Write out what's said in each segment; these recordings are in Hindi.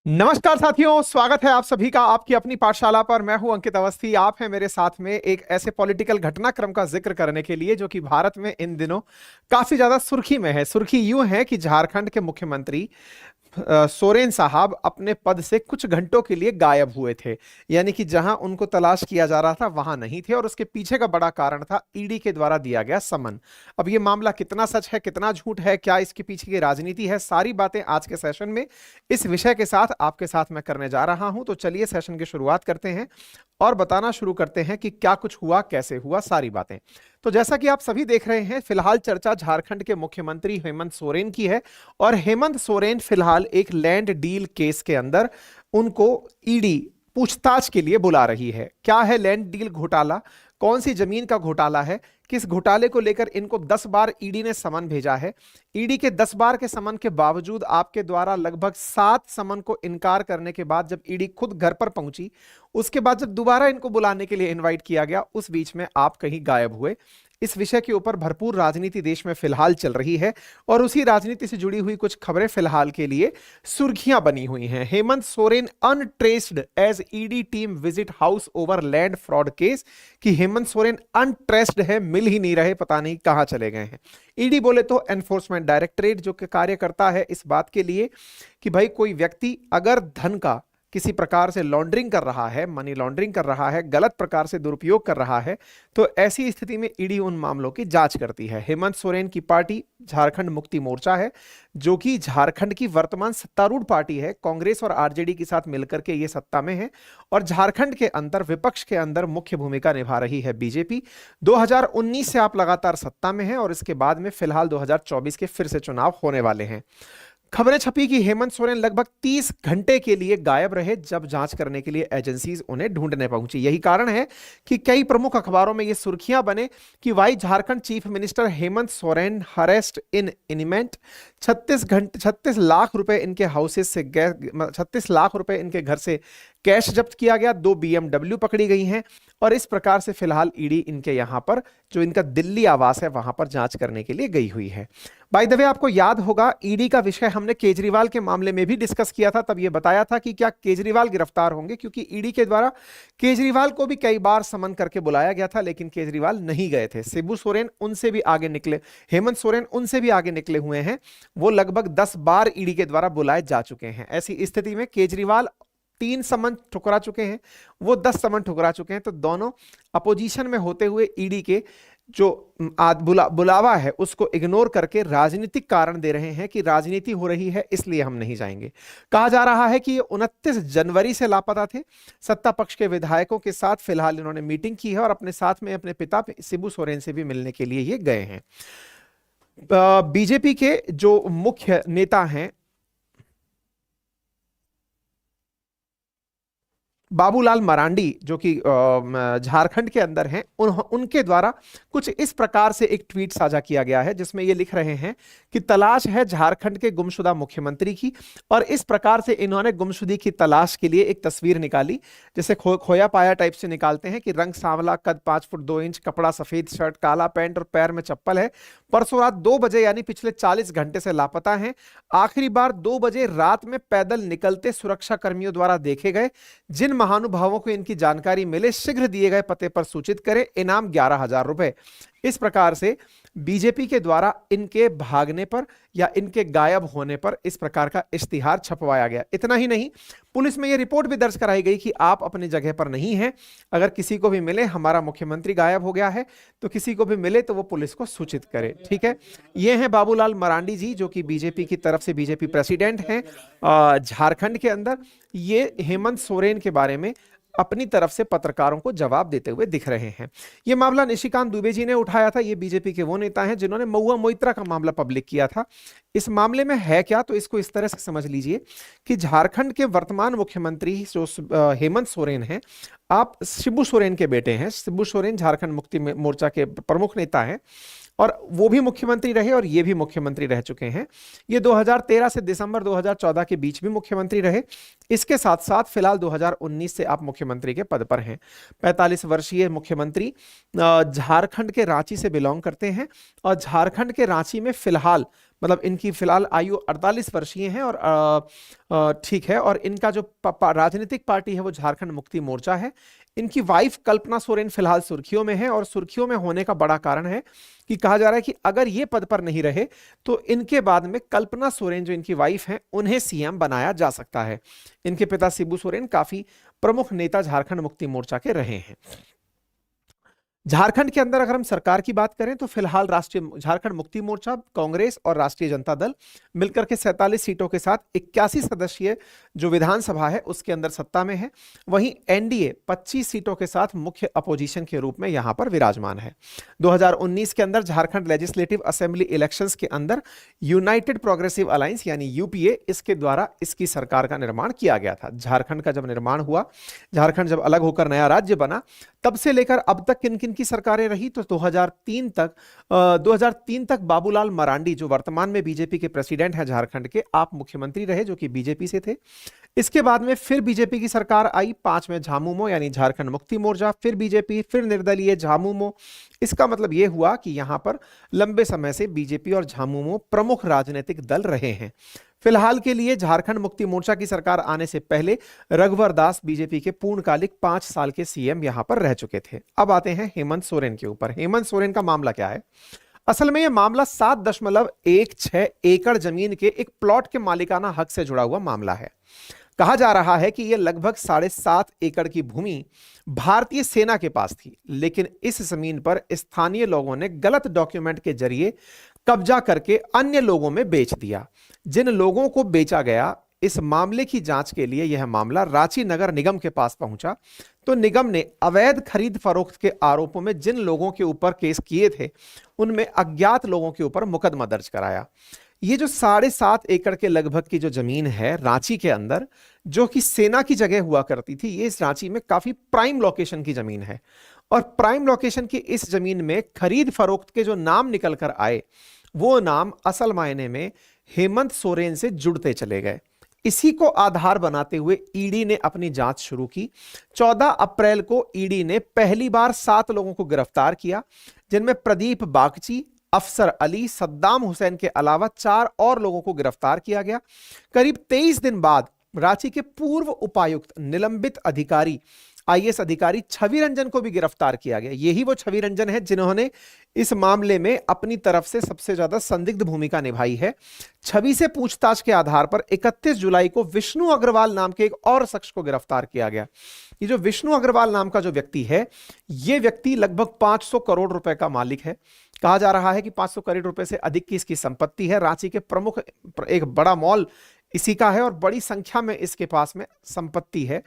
नमस्कार साथियों, स्वागत है आप सभी का आपकी अपनी पाठशाला पर। मैं हूं अंकित अवस्थी। आप हैं मेरे साथ में एक ऐसे पॉलिटिकल घटनाक्रम का जिक्र करने के लिए जो कि भारत में इन दिनों काफी ज्यादा सुर्खी में है। सुर्खी यूं है कि झारखंड के मुख्यमंत्री सोरेन साहब अपने पद से कुछ घंटों के लिए गायब हुए थे। यानी कि जहां उनको तलाश किया जा रहा था वहां नहीं थे, और उसके पीछे का बड़ा कारण था ईडी के द्वारा दिया गया समन। अब ये मामला कितना सच है, कितना झूठ है, क्या इसके पीछे की राजनीति है, सारी बातें आज के सेशन में इस विषय के साथ आपके साथ मैं करने जा रहा हूं। तो चलिए सेशन की शुरुआत करते हैं और बताना शुरू करते हैं कि क्या कुछ हुआ, कैसे हुआ, सारी बातें। तो जैसा कि आप सभी देख रहे हैं, फिलहाल चर्चा झारखंड के मुख्यमंत्री हेमंत सोरेन की है। और हेमंत सोरेन फिलहाल एक लैंड डील केस के अंदर उनको ईडी पूछताछ के लिए बुला रही है। क्या है लैंड डील घोटाला, कौन सी जमीन का घोटाला है, किस घोटाले को लेकर इनको 10 बार ईडी ने समन भेजा है। ईडी के 10 बार के समन के बावजूद आपके द्वारा लगभग 7 समन को इनकार करने के बाद जब ईडी खुद घर पर पहुंची, उसके बाद जब दोबारा इनको बुलाने के लिए इनवाइट किया गया, उस बीच में आप कहीं गायब हुए। इस विषय के ऊपर भरपूर राजनीति देश में फिलहाल चल रही है, और उसी राजनीति से जुड़ी हुई कुछ खबरें फिलहाल के लिए सुर्खियां बनी हुई हैं। Hemant Soren untraced as ED team visit house over land fraud case. कि हेमंत सोरेन अनट्रेस्ड है, मिल ही नहीं रहे, पता नहीं कहां चले गए हैं। ईडी बोले तो एनफोर्समेंट डायरेक्टरेट, जो कि कार्य करता है इस बात के लिए कि भाई कोई व्यक्ति अगर धन का किसी प्रकार से लॉन्ड्रिंग कर रहा है, मनी लॉन्ड्रिंग कर रहा है, गलत प्रकार से दुरुपयोग कर रहा है, तो ऐसी स्थिति में ईडी उन मामलों की जांच करती है। हेमंत सोरेन की पार्टी झारखंड मुक्ति मोर्चा है, जो कि झारखंड की वर्तमान सत्तारूढ़ पार्टी है। कांग्रेस और आरजेडी के साथ मिलकर के ये सत्ता में है, और झारखंड के अंदर विपक्ष के अंदर मुख्य भूमिका निभा रही है बीजेपी। 2019 से आप लगातार सत्ता में हैं, और इसके बाद में फिलहाल 2024 के फिर से चुनाव होने वाले हैं। खबरें छपी कि हेमंत सोरेन लगभग 30 घंटे के लिए गायब रहे, जब जांच करने के लिए एजेंसीज उन्हें ढूंढने पहुंची। यही कारण है कि कई प्रमुख अखबारों में ये सुर्खियां बने कि why Jharkhand chief minister Hemant Soren arrest in imminent. 36 lakh रुपए इनके हाउसेस से 36 लाख रुपए इनके घर से कैश जब्त किया गया, 2 बीएमडब्ल्यू पकड़ी गई हैं, और इस प्रकार से फिलहाल ईडी इनके यहां पर जो इनका दिल्ली आवास है वहां पर जांच करने के लिए गई हुई है। बाय द वे, आपको याद होगा ईडी का विषय हमने केजरीवाल के मामले में भी डिस्कस किया था। तब यह बताया था कि क्या केजरीवाल गिरफ्तार होंगे, क्योंकि ईडी के द्वारा केजरीवाल को भी कई बार समन करके बुलाया गया था, लेकिन केजरीवाल नहीं गए थे। शिबू सोरेन उनसे भी आगे निकले, हेमंत सोरेन उनसे भी आगे निकले हुए हैं। वो लगभग 10 बार ईडी के द्वारा बुलाए जा चुके हैं। ऐसी स्थिति में केजरीवाल 3 समन ठुकरा चुके हैं, वो 10 समन ठुकरा चुके हैं। तो दोनों अपोजिशन में होते हुए ईडी के जो बुलावा है उसको इग्नोर करके राजनीतिक कारण दे रहे हैं कि राजनीति हो रही है इसलिए हम नहीं जाएंगे। कहा जा रहा है कि ये 29 जनवरी से लापता थे। सत्ता पक्ष के विधायकों के साथ फिलहाल इन्होंने मीटिंग की है, और अपने साथ में अपने पिता शिबू सोरेन से भी मिलने के लिए ये गए हैं। बीजेपी के जो मुख्य नेता हैं बाबूलाल मरांडी, जो कि झारखंड के अंदर हैं, उनके द्वारा कुछ इस प्रकार से एक ट्वीट साझा किया गया है, जिसमें ये लिख रहे हैं कि तलाश है झारखंड के गुमशुदा मुख्यमंत्री की। और इस प्रकार से इन्होंने गुमशुदी की तलाश के लिए एक तस्वीर निकाली, जैसे खोया पाया टाइप से निकालते हैं, कि रंग सांवला, कद 5 फुट 2 इंच, कपड़ा सफेद, शर्ट काला, पैंट और पैर में चप्पल है। परसों रात 2 बजे यानी पिछले 40 घंटे से लापता हैं। आखिरी बार 2 बजे रात में पैदल निकलते सुरक्षा कर्मियों द्वारा देखे गए। जिन महानुभावों को इनकी जानकारी मिले शीघ्र दिए गए पते पर सूचित करें, इनाम 11,000 रुपए। इस प्रकार से बीजेपी के द्वारा इनके भागने पर या इनके गायब होने पर इस प्रकार का इश्तिहार छपवाया गया। इतना ही नहीं, पुलिस में यह रिपोर्ट भी दर्ज कराई गई कि आप अपनी जगह पर नहीं हैं। अगर किसी को भी मिले हमारा मुख्यमंत्री गायब हो गया है, तो किसी को भी मिले तो वो पुलिस को सूचित करे। ठीक है, ये हैं बाबूलाल मरांडी जी, जो कि बीजेपी की तरफ से बीजेपी प्रेसिडेंट हैं झारखंड के अंदर। ये हेमंत सोरेन के बारे में अपनी तरफ से पत्रकारों को जवाब देते हुए दिख रहे हैं। यह मामला निशिकांत दुबे जी ने उठाया था। ये बीजेपी के वो नेता हैं जिन्होंने महुआ मोइत्रा का मामला पब्लिक किया था। इस मामले में है क्या, तो इसको इस तरह से समझ लीजिए कि झारखंड के वर्तमान मुख्यमंत्री जो हेमंत सोरेन हैं, आप शिबू सोरेन के बेटे हैं। शिबू सोरेन झारखंड मुक्ति मोर्चा के प्रमुख नेता हैं, और वो भी मुख्यमंत्री रहे और ये भी मुख्यमंत्री रह चुके हैं। ये 2013 से दिसंबर 2014 के बीच भी मुख्यमंत्री रहे। इसके साथ साथ फिलहाल 2019 से आप मुख्यमंत्री के पद पर हैं। 45 वर्षीय मुख्यमंत्री झारखंड के रांची से बिलोंग करते हैं, और झारखंड के रांची में फिलहाल मतलब इनकी फिलहाल आयु 48 वर्षीय है और ठीक है। और इनका जो राजनीतिक पार्टी है वो झारखंड मुक्ति मोर्चा है। इनकी वाइफ कल्पना सोरेन फिलहाल सुर्खियों में है, और सुर्खियों में होने का बड़ा कारण है कि कहा जा रहा है कि अगर ये पद पर नहीं रहे तो इनके बाद में कल्पना सोरेन जो इनकी वाइफ हैं उन्हें सीएम बनाया जा सकता है। इनके पिता शिबू सोरेन काफी प्रमुख नेता झारखंड मुक्ति मोर्चा के रहे हैं। झारखंड के अंदर अगर हम सरकार की बात करें तो फिलहाल राष्ट्रीय झारखंड मुक्ति मोर्चा, कांग्रेस और राष्ट्रीय जनता दल मिलकर के 47 सीटों के साथ 81 सदस्यीय जो विधानसभा है उसके अंदर सत्ता में है। वहीं एनडीए 25 सीटों के साथ मुख्य अपोजिशन के रूप में यहां पर विराजमान है। 2019 के अंदर झारखंड लेजिस्लेटिव असेंबली इलेक्शंस के अंदर यूनाइटेड प्रोग्रेसिव अलायंस यानी यूपीए इसके द्वारा इसकी सरकार का निर्माण किया गया था। झारखंड का जब निर्माण हुआ, झारखंड जब अलग होकर नया राज्य बना, तब से लेकर अब तक किन किन की सरकारें रही तो 2003 तक बाबूलाल मरांडी जो वर्तमान में बीजेपी के प्रेसिडेंट हैं झारखंड के, आप मुख्यमंत्री रहे जो कि बीजेपी से थे। इसके बाद में फिर बीजेपी की सरकार आई, 5 में झामुमो यानी झारखंड मुक्ति मोर्चा, फिर बीजेपी, फिर निर्दलीय झामुमो। इसका मतलब यह हुआ कि यहां पर लंबे समय से बीजेपी और झामुमो प्रमुख राजनीतिक दल रहे हैं। फिलहाल के लिए झारखंड मुक्ति मोर्चा की सरकार आने से पहले रघुवर दास बीजेपी के पूर्णकालिक 5 साल के सीएम यहां पर रह चुके थे। अब आते हैं हेमंत सोरेन के ऊपर। हेमंत सोरेन का मामला क्या है? असल में यह मामला 7.16 एकड़ जमीन के एक प्लॉट के मालिकाना हक से जुड़ा हुआ मामला है। कहा जा रहा है कि यह लगभग 7.5 एकड़ की भूमि भारतीय सेना के पास थी, लेकिन इस जमीन पर स्थानीय लोगों ने गलत डॉक्यूमेंट के जरिए कब्जा करके अन्य लोगों में बेच दिया। जिन लोगों को बेचा गया, इस मामले की जांच के लिए यह मामला रांची नगर निगम के पास पहुंचा, तो निगम ने अवैध खरीद फरोख्त के आरोपों में जिन लोगों के ऊपर केस किए थे उनमें अज्ञात लोगों के ऊपर मुकदमा दर्ज कराया। ये जो 7.5 एकड़ के लगभग की जो जमीन है रांची के अंदर, जो कि सेना की जगह हुआ करती थी, ये इस रांची में काफी प्राइम लोकेशन की जमीन है। और प्राइम लोकेशन की इस जमीन में खरीद फरोख्त के जो नाम निकल कर आए, वो नाम असल मायने में हेमंत सोरेन से जुड़ते चले गए। इसी को आधार बनाते हुए ईडी ने अपनी जांच शुरू की। 14 अप्रैल को ईडी ने पहली बार 7 लोगों को गिरफ्तार किया, जिनमें प्रदीप बागची, अफसर अली, सद्दाम हुसैन के अलावा 4 और लोगों को गिरफ्तार किया गया। करीब 23 दिन बाद रांची के पूर्व उपायुक्त निलंबित अधिकारी आईएएस अधिकारी छवि रंजन को भी गिरफ्तार किया गया। यही वो छवि रंजन है जिन्होंने इस मामले में अपनी तरफ से सबसे ज्यादा संदिग्ध भूमिका निभाई है। छवि से पूछताछ के आधार पर 31 जुलाई को विष्णु अग्रवाल नाम के एक और शख्स को गिरफ्तार किया गया। ये जो विष्णु अग्रवाल नाम का जो व्यक्ति है, ये व्यक्ति लगभग 500 करोड़ रुपए का मालिक है। कहा जा रहा है कि 500 करोड़ रुपए से अधिक की इसकी संपत्ति है। रांची के प्रमुख एक बड़ा मॉल इसी का है और बड़ी संख्या में इसके पास में संपत्ति है,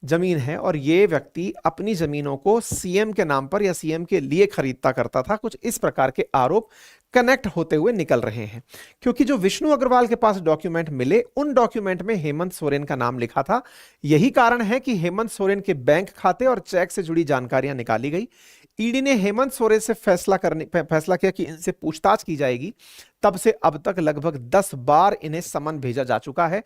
जमीन है। और ये व्यक्ति अपनी जमीनों को सीएम के नाम पर या सीएम के लिए खरीदता करता था। कुछ इस प्रकार के आरोप कनेक्ट होते हुए निकल रहे हैं, क्योंकि जो विष्णु अग्रवाल के पास डॉक्यूमेंट मिले, उन डॉक्यूमेंट में हेमंत सोरेन का नाम लिखा था। यही कारण है कि हेमंत सोरेन के बैंक खाते और चेक से जुड़ी जानकारियां निकाली गई। ईडी ने हेमंत सोरेन से फैसला किया कि इनसे पूछताछ की जाएगी। तब से अब तक लगभग 10 बार इन्हें समन भेजा जा चुका है।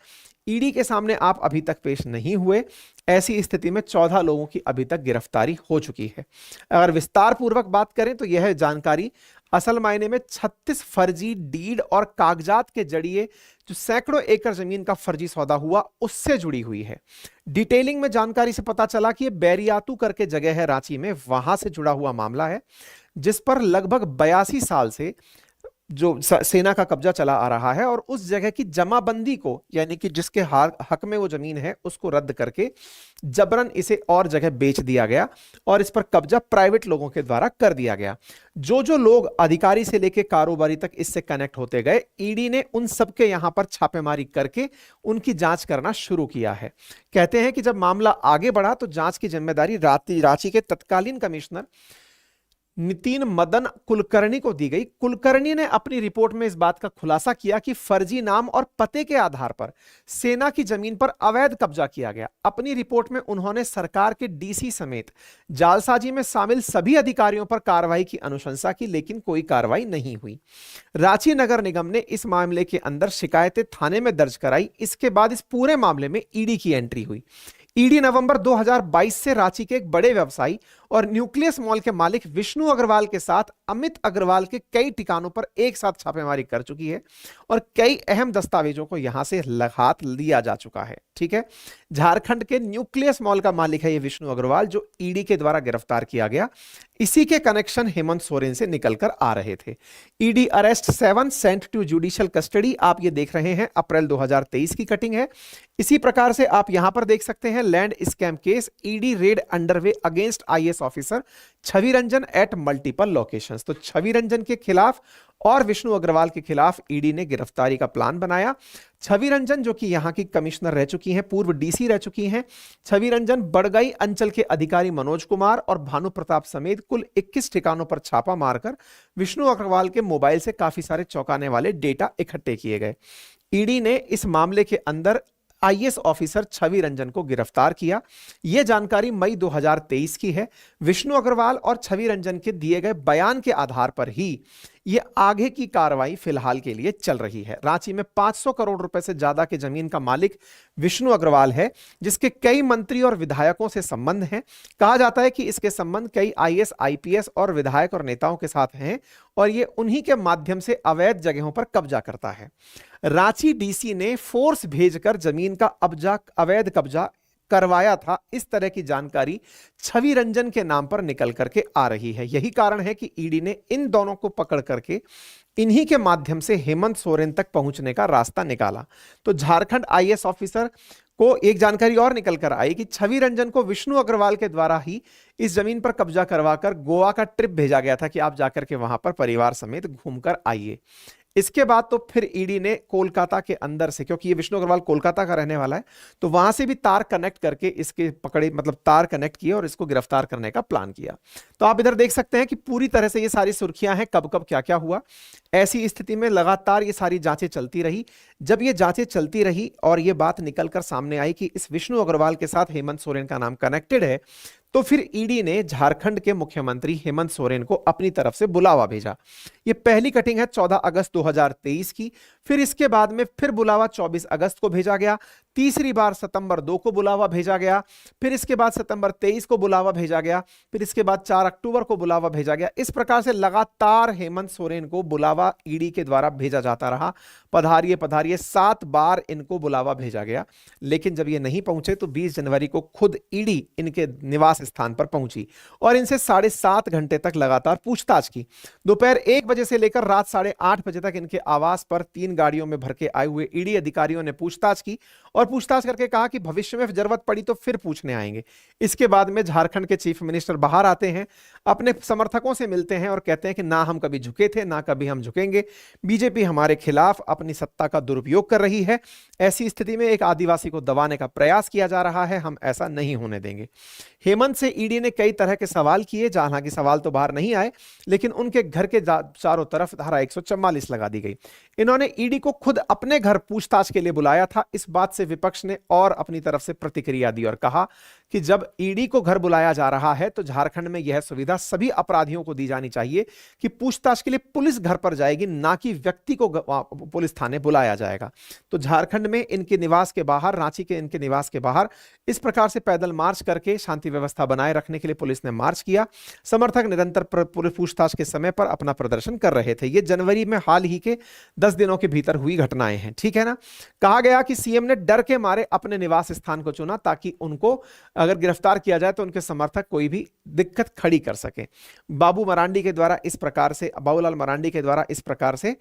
ईडी के सामने आप अभी तक पेश नहीं हुए। ऐसी स्थिति में 14 लोगों की अभी तक गिरफ्तारी हो चुकी है। अगर विस्तार पूर्वक बात करें तो यह जानकारी असल मायने में 36 फर्जी डीड और कागजात के जरिए जो सैकड़ों एकड़ जमीन का फर्जी सौदा हुआ, उससे जुड़ी हुई है। डिटेलिंग में जानकारी से पता चला कि यह बैरियातू करके जगह है रांची में, वहां से जुड़ा हुआ मामला है, जिस पर लगभग 82 साल से जो सेना का कब्जा चला आ रहा है। और उस जगह की जमाबंदी को, यानी कि जिसके हक में वो जमीन है, उसको रद्द करके जबरन इसे और जगह बेच दिया गया और इस पर कब्जा प्राइवेट लोगों के द्वारा कर दिया गया। जो लोग अधिकारी से लेके कारोबारी तक इससे कनेक्ट होते गए, ईडी ने उन सबके यहां पर छापेमारी करके उनकी जांच करना शुरू किया है। कहते हैं कि जब मामला आगे बढ़ा तो जांच की जिम्मेदारी रांची के तत्कालीन कमिश्नर नितिन मदन कुलकर्णी को दी गई। कुलकर्णी ने अपनी रिपोर्ट में इस बात का खुलासा किया कि फर्जी नाम और पते के आधार पर सेना की जमीन पर अवैध कब्जा किया गया। अपनी रिपोर्ट में उन्होंने सरकार के डीसी समेत जालसाजी में शामिल सभी अधिकारियों पर कार्रवाई की अनुशंसा की, लेकिन कोई कार्रवाई नहीं हुई। रांची नगर निगम ने इस मामले के अंदर शिकायतें थाने में दर्ज कराई। इसके बाद इस पूरे मामले में ईडी की एंट्री हुई। ईडी नवंबर 2022 से रांची के एक बड़े व्यवसायी और न्यूक्लियस मॉल के मालिक विष्णु अग्रवाल के साथ अमित अग्रवाल के कई ठिकानों पर एक साथ छापेमारी कर चुकी है और कई अहम दस्तावेजों को यहां से हाथ लिया जा चुका है। ठीक है, झारखंड के न्यूक्लियस मॉल का मालिक है ये विष्णु अग्रवाल, जो ईडी के द्वारा गिरफ्तार किया गया। इसी के कनेक्शन हेमंत सोरेन से निकलकर आ रहे थे। ED arrest 7 sent to judicial custody, आप ये देख रहे हैं अप्रैल 2023 की कटिंग है। इसी प्रकार से आप यहां पर देख सकते हैं land scam case, ED red underway against IAS officer Chhavi Ranjan at multiple locations. तो छवि रंजन के खिलाफ और विष्णु अग्रवाल के खिलाफ ईडी ने गिरफ्तारी का प्लान बनाया। छवि रंजन जो कि यहां की कमिश्नर रह चुकी हैं, पूर्व डीसी रह चुकी हैं। छवि रंजन बड़गई अंचल के अधिकारी मनोज कुमार और भानु प्रताप समेत कुल 21 ठिकानों पर छापा मारकर विष्णु अग्रवाल के मोबाइल से काफी सारे चौंकाने वाले डेटा इकट्ठे किए गए। ईडी ने इस मामले के अंदर आईएएस ऑफिसर छवि रंजन को गिरफ्तार किया। यह जानकारी मई 2023 की है। विष्णु अग्रवाल और छवि रंजन के दिए गए बयान के आधार पर ही यह आगे की कार्रवाई फिलहाल के लिए चल रही है। रांची में 500 करोड़ रुपए से ज्यादा की जमीन का मालिक विष्णु अग्रवाल है, जिसके कई मंत्री और विधायकों से संबंध हैं। कहा जाता है कि इसके संबंध कई आईएएस, आईपीएस और विधायक और नेताओं के साथ हैं और यह उन्हीं के माध्यम से अवैध जगहों पर कब्जा करता है। रांची डीसी ने फोर्स भेजकर जमीन का अवैध कब्जा करवाया था। इस तरह की जानकारी छवि रंजन के नाम पर निकल करके आ रही है। यही कारण है कि ईडी ने इन दोनों को पकड़ करके इन्हीं के माध्यम से हेमंत सोरेन तक पहुंचने का रास्ता निकाला। तो झारखंड आईएएस ऑफिसर को एक जानकारी और निकल कर आई कि छवि रंजन को विष्णु अग्रवाल के द्वारा ही इस जमीन पर कब्जा करवाकर गोवा का ट्रिप भेजा गया था कि आप जाकर के वहां पर परिवार समेत घूमकर आइए। इसके बाद तो फिर ईडी ने कोलकाता के अंदर से, क्योंकि ये विष्णु अग्रवाल कोलकाता का रहने वाला है, तो वहां से भी तार कनेक्ट करके इसके पकड़े, मतलब तार कनेक्ट किए और इसको गिरफ्तार करने का प्लान किया। तो आप इधर देख सकते हैं कि पूरी तरह से ये सारी सुर्खियां हैं, कब कब क्या क्या हुआ। ऐसी स्थिति में लगातार ये सारी जांचें चलती रही। जब ये जांचें चलती रही और ये बात निकलकर सामने आई कि इस विष्णु अग्रवाल के साथ हेमंत सोरेन का नाम कनेक्टेड है, तो फिर ईडी ने झारखंड के मुख्यमंत्री हेमंत सोरेन को अपनी तरफ से बुलावा भेजा। ये पहली कटिंग है 14 अगस्त 2023 की। फिर इसके बाद में फिर बुलावा 24 अगस्त को भेजा गया। तीसरी बार सितंबर 2 को बुलावा भेजा गया। फिर इसके बाद सितंबर 23 को बुलावा भेजा गया। फिर इसके बाद 4 अक्टूबर को बुलावा भेजा गया। इस प्रकार से लगातार हेमंत सोरेन को बुलावा ईडी के द्वारा भेजा जाता रहा। पधारिए पधारिए 7 बार इनको बुलावा भेजा गया, लेकिन जब ये नहीं पहुंचे तो 20 जनवरी को खुद ईडी इनके निवास स्थान पर पहुंची और इनसे 7.5 घंटे तक लगातार पूछताछ की। दोपहर 1 बजे से लेकर रात 8:30 बजे तक इनके आवास पर 3 गाड़ियों में भर के आए हुए ईडी अधिकारियों ने पूछताछ की और पूछताछ करके कहा कि भविष्य में जरूरत पड़ी तो फिर पूछने आएंगे। इसके बाद में झारखंड के चीफ मिनिस्टर बाहर आते हैं, अपने समर्थकों से मिलते हैं और कहते हैं कि ना हम कभी झुके थे, ना कभी हम झुकेंगे। बीजेपी हमारे खिलाफ अपनी सत्ता का दुरुपयोग कर रही है। ऐसी स्थिति में एक आदिवासी को दबाने का प्रयास किया जा रहा है, हम ऐसा नहीं होने देंगे। हेमंत से ईडी ने कई तरह के सवाल किए, हालांकि सवाल तो बाहर नहीं आए, लेकिन उनके घर के चारों तरफ धारा 144 लगा दी गई। इन्होंने ईडी को खुद अपने घर पूछताछ के लिए बुलाया था। इस बात से विपक्ष ने और अपनी तरफ से प्रतिक्रिया दी और कहा कि जब ईडी को घर बुलाया जा रहा है तो झारखंड में यह सुविधा सभी अपराधियों को दी जानी चाहिए कि पूछताछ के लिए पुलिस घर पर जाएगी, ना कि व्यक्ति को पुलिस थाने बुलाया जाएगा। तो झारखंड में इनके निवास के बाहर, रांची के इनके निवास के बाहर इस प्रकार से पैदल मार्च करके शांति व्यवस्था बनाए रखने के लिए पुलिस ने मार्च किया। समर्थक निरंतर पूछताछ के समय पर अपना प्रदर्शन कर रहे थे। ये जनवरी में हाल ही के 10 दिनों के भीतर हुई घटनाएं हैं, ठीक है ना। कहा गया कि सीएम ने डर के मारे अपने निवास स्थान को चुना ताकि उनको अगर गिरफ्तार किया जाए तो उनके समर्थक कोई भी दिक्कत खड़ी कर सके। बाबूलाल मरांडी के द्वारा इस प्रकार से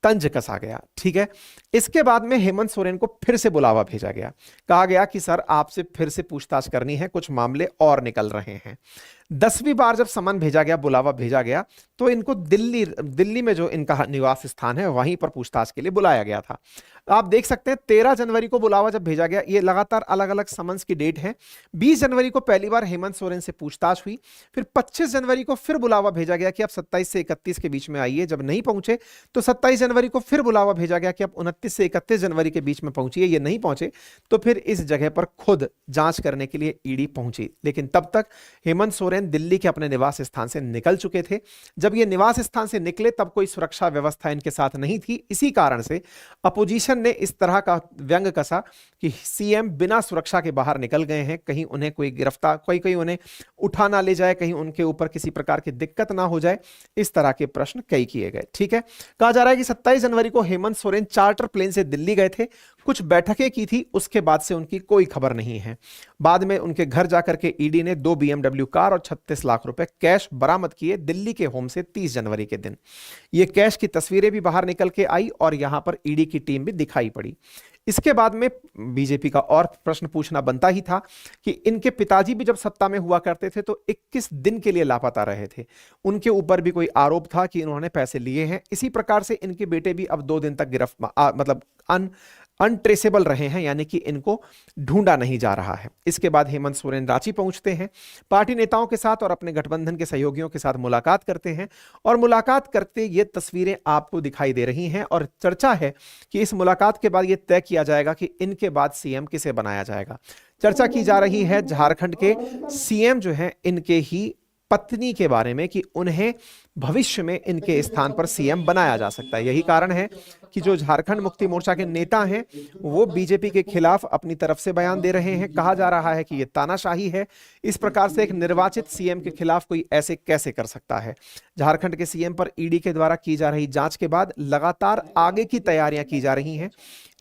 तंज कसा गया, ठीक है। इसके बाद में हेमंत सोरेन को फिर से बुलावा भेजा गया। कहा गया कि सर आपसे फिर से पूछताछ करनी है, कुछ मामले और निकल रहे हैं। 10वीं बार जब समन भेजा गया, बुलावा भेजा गया, तो इनको दिल्ली में जो इनका निवास स्थान है वहीं पर पूछताछ के लिए बुलाया गया था। आप देख सकते हैं 13 जनवरी को बुलावा जब भेजा गया, ये लगातार अलग अलग समन्स की डेट है। 20 जनवरी को पहली बार हेमंत सोरेन से पूछताछ हुई। फिर 25 जनवरी को फिर बुलावा भेजा गया कि आप 27 से 31 के बीच में आइए। जब नहीं पहुंचे तो 27 जनवरी को फिर बुलावा भेजा गया कि आप 29 से 31 जनवरी के बीच में पहुंचिए। ये नहीं पहुंचे तो फिर इस जगह पर खुद जांच करने के लिए ईडी पहुंची, लेकिन तब तक हेमंत सोरेन दिल्ली के अपने निवास स्थान से निकल चुके थे। जब ये निवास स्थान से निकले तब कोई सुरक्षा व्यवस्था इनके साथ नहीं थी। इसी कारण से अपोजिशन ने इस तरह का व्यंग कसा कि सीएम बिना सुरक्षा के बाहर निकल गए हैं, कहीं उन्हें कोई गिरफ्तार, कोई उन्हें उठा ना ले जाए, कहीं उनके ऊपर किसी प्रकार की दिक्कत ना हो जाए, इस तरह के प्रश्न कई किए गए। ठीक है, कहा जा रहा है कि 27 जनवरी को हेमंत सोरेन चार्टर प्लेन से दिल्ली गए थे, कुछ बैठकें की थी, उसके बाद से उनकी कोई खबर नहीं है। बाद में उनके घर जाकर के ईडी ने 2 BMW कार और 36 लाख रुपए कैश बरामद किए दिल्ली के होम से 30 जनवरी के दिन। ये कैश की तस्वीरें भी बाहर निकल के आई और यहां पर ईडी की टीम भी दिखाई पड़ी। इसके बाद में बीजेपी का और प्रश्न पूछना बनता ही था कि इनके पिताजी भी जब सत्ता में हुआ करते थे तो 21 दिन के लिए लापता रहे थे, उनके ऊपर भी कोई आरोप था कि इन्होंने पैसे लिए हैं। इसी प्रकार से इनके बेटे भी अब 2 दिन तक मतलब अनट्रेसेबल रहे हैं, यानी कि इनको ढूंढा नहीं जा रहा है। इसके बाद हेमंत सोरेन रांची पहुंचते हैं, पार्टी नेताओं के साथ और अपने गठबंधन के सहयोगियों के साथ मुलाकात करते हैं और मुलाकात करते ये तस्वीरें आपको दिखाई दे रही हैं और चर्चा है कि इस मुलाकात के बाद ये तय किया जाएगा कि इनके बाद सीएम किसे बनाया जाएगा। चर्चा की जा रही है झारखंड के सीएम जो हैं इनके ही पत्नी के बारे में कि उन्हें भविष्य में इनके स्थान पर सीएम बनाया जा सकता है। यही कारण है कि जो झारखंड मुक्ति मोर्चा के नेता हैं वो बीजेपी के खिलाफ अपनी तरफ से बयान दे रहे हैं। कहा जा रहा है कि ये तानाशाही है, इस प्रकार से एक निर्वाचित सीएम के खिलाफ कोई ऐसे कैसे कर सकता है। झारखंड के सीएम पर ईडी के द्वारा की जा रही जांच के बाद लगातार आगे की तैयारियां की जा रही हैं।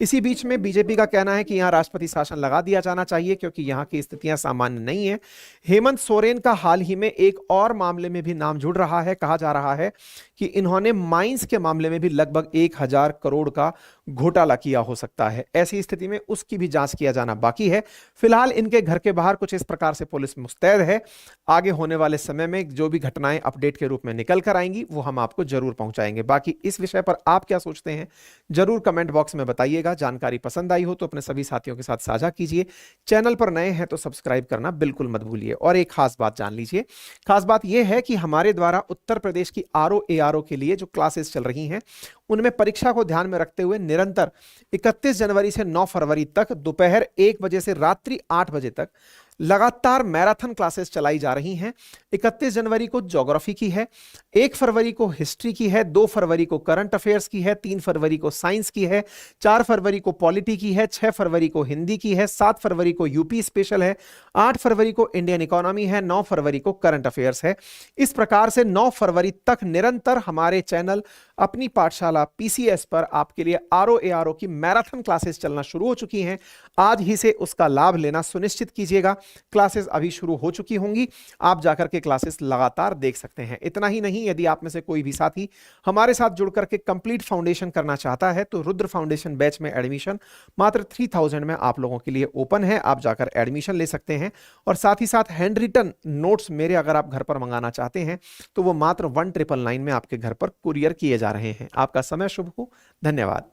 इसी बीच में बीजेपी का कहना है कि यहां राष्ट्रपति शासन लगा दिया जाना चाहिए क्योंकि यहां की स्थितियां सामान्य नहीं है। हेमंत सोरेन का हाल ही में एक और मामले में भी नाम जुड़ रहा है। कहा जा रहा है कि इन्होंने माइंस के मामले में भी लगभग 1000 करोड़ का घोटाला किया हो सकता है। ऐसी स्थिति में उसकी भी जांच किया जाना बाकी है। फिलहाल इनके घर के बाहर कुछ इस प्रकार से पुलिस मुस्तैद है। आगे होने वाले समय में जो भी घटनाएं अपडेट के रूप में निकल कर आएंगी वो हम आपको जरूर पहुंचाएंगे। बाकी इस विषय पर आप क्या सोचते हैं जरूर कमेंट बॉक्स में बताइएगा। जानकारी पसंद आई हो तो अपने सभी साथियों के साथ साझा कीजिए। चैनल पर नए हैं तो सब्सक्राइब करना बिल्कुल मत भूलिए। और एक खास बात जान लीजिए, खास बात यह है कि हमारे द्वारा उत्तर प्रदेश की RO-ARO के लिए जो क्लासेस चल रही हैं उनमें परीक्षा को ध्यान में रखते हुए निरंतर 31 जनवरी से 9 फरवरी तक दोपहर 1 बजे से रात्रि 8 बजे तक लगातार मैराथन क्लासेस चलाई जा रही हैं। 31 जनवरी को ज्योग्राफी की है, 1 फरवरी को हिस्ट्री की है, 2 फरवरी को करंट अफेयर्स की है, 3 फरवरी को साइंस की है, 4 फरवरी को पॉलिटी की है, 6 फरवरी को हिंदी की है, 7 फरवरी को यूपी स्पेशल है, 8 फरवरी को इंडियन इकोनॉमी है, 9 फरवरी को करंट अफेयर्स है। इस प्रकार से 9 फरवरी तक निरंतर हमारे चैनल अपनी पाठशाला PCS पर आपके लिए RO-ARO की मैराथन क्लासेस चलना शुरू हो चुकी हैं। आज ही से उसका लाभ लेना सुनिश्चित कीजिएगा। क्लासेस अभी शुरू हो चुकी होंगी, आप जाकर के क्लासेस लगातार देख सकते हैं। इतना ही नहीं, यदि आप में से कोई भी साथी हमारे साथ जुड़ करके कंप्लीट फाउंडेशन करना चाहता है तो रुद्र फाउंडेशन बैच में एडमिशन मात्र 3000 में आप लोगों के लिए ओपन है। आप जाकर एडमिशन ले सकते हैं और साथ ही साथ हैंड रिटन नोट्स मेरे अगर आप घर पर मंगाना चाहते हैं तो वो मात्र 1999 में आपके घर पर कुरियर किए जा रहे हैं। आपका समय शुभ हो। धन्यवाद।